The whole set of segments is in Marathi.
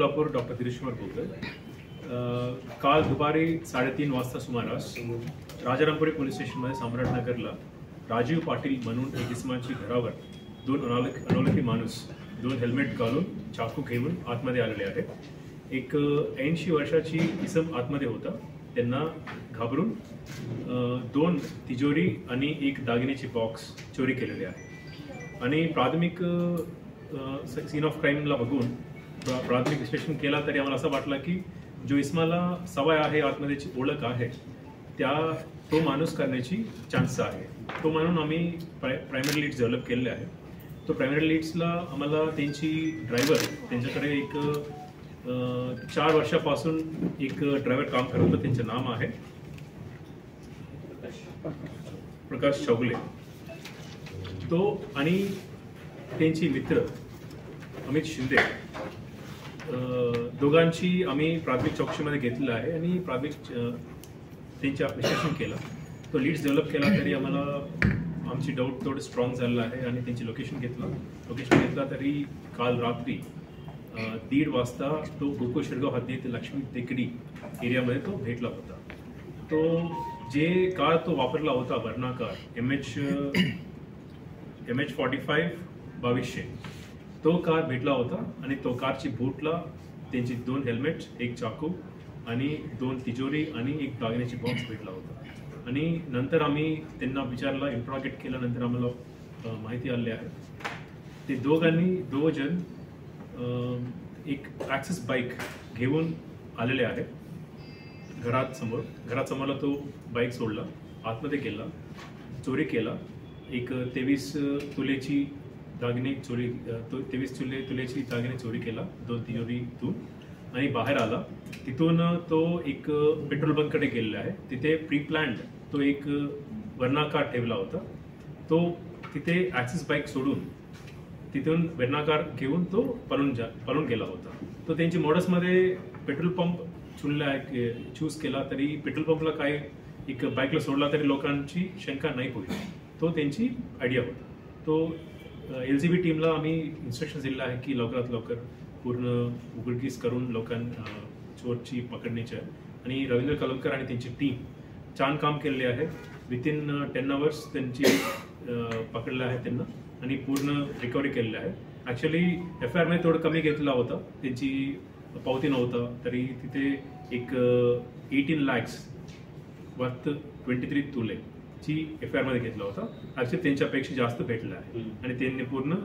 कोल्हापूर डॉक्टर दिनेश कुमार बोलतोय. काल दुपारी 3:30 वाजता सुमारास राजारामपुरी पोलीस स्टेशनमध्ये सम्राटनगरला राजीव पाटील म्हणून एक इसमाची घरावर दोन अनोळखी माणूस 2 हेल्मेट घालून चाकू घेऊन आतमध्ये आलेले आहे. एक 80 वर्षाची इसम आतमध्ये होता. त्यांना घाबरून 2 तिजोरी आणि एक दागिन्याची बॉक्स चोरी केलेले आहे. आणि प्राथमिक सीन ऑफ क्राईमला बघून प्राथमिक विश्लेषण केला तरी आम्हाला असं वाटलं की जो इस्माला सवय आहे आतमध्येची ओळख आहे तो माणूस करण्याची चान्स आहे. तो म्हणून आम्ही प्रायमरी लीड्स डेव्हलप केलेले आहे. तो प्रायमरी लीड्सला आम्हाला त्यांची ड्रायव्हर त्यांच्याकडे एक 4 वर्षापासून एक ड्रायव्हर काम करत होता. त्यांचं नाम आहे प्रकाश चौगले. तो आणि त्यांची मित्र अमित शिंदे दोघांची आम्ही प्राथमिक चौकशीमध्ये घेतलेलं आहे आणि प्राथमिक त्यांच्या विश्लेषण केलं. तो लीड्स डेव्हलप केला तरी आम्हाला आमची डाऊट थोडं स्ट्रॉंग झालं आहे आणि त्यांची लोकेशन घेतला तरी काल रात्री 1:30 वाजता तो गोकुळ शिरगाव हद्दीत लक्ष्मी टेकडी एरियामध्ये तो भेटला होता. तो जे कार तो वापरला होता वर्ना कार MH45 2200 तो कार भेटला होता आणि तो कारची बूटला त्यांची 2 हेल्मेट, एक चाकू आणि 2 तिजोरी आणि एक दागिन्याची बॉक्स भेटला होता. आणि नंतर आम्ही त्यांना विचारला, इंट्रॉगेट केल्यानंतर आम्हाला माहिती आली आहे ते दोघ जण एक ॲक्सेस बाईक घेऊन आलेले आहे. घरासमोरला तो बाईक सोडला, आतमध्ये गेला, चोरी केला. एक 23 तुलेची दागिने चोरी केला 2 तिजोरीतून आणि बाहेर आला. तिथून तो एक पेट्रोल बंककडे गेलेला आहे. तिथे प्री प्लॅन्ड तो एक वर्ना कार ठेवला होता. तो तिथे ॲक्सिस बाईक सोडून तिथून वर्ना कार घेऊन तो पळून गेला होता. तो त्यांची मॉडसमध्ये पेट्रोल पंप चूज केला तरी पेट्रोल पंपला काय एक बाईकला सोडला तरी लोकांची शंका नाही होईल. तो त्यांची आयडिया होता. तो LCB टीमला आम्ही इन्स्ट्रक्शन दिलेलं आहे की लवकरात लवकर पूर्ण उघडकीस करून चोरची पकडण्याची आहे. आणि रवींद्र कलमकर आणि त्यांची टीम छान काम केलेले आहे. विथिन 10 hours त्यांची पकडलं आहे त्यांना आणि पूर्ण रिकव्हरी केलेली आहे. ॲक्च्युली FIRमध्ये थोडं कमी घेतला होता, त्यांची पावती नव्हता तरी तिथे एक 18 lakhs वर्थ 23 तुले ची FIRमध्ये घेतला होता. ॲक्च्युली त्यांच्यापेक्षा जास्त भेटलं आहे आणि त्यांनी पूर्ण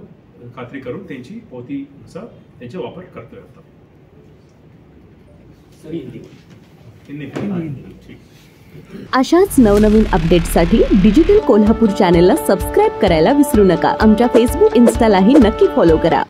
खात्री करून त्यांची पावतीनुसार त्यांचा वापर करतोय आता. अशाच नवनवीन अपडेट्ससाठी डिजिटल कोल्हापूर चॅनेलला सबस्क्राईब करायला विसरू नका. आमच्या फेसबुक, इन्स्टालाही नक्की फॉलो करा.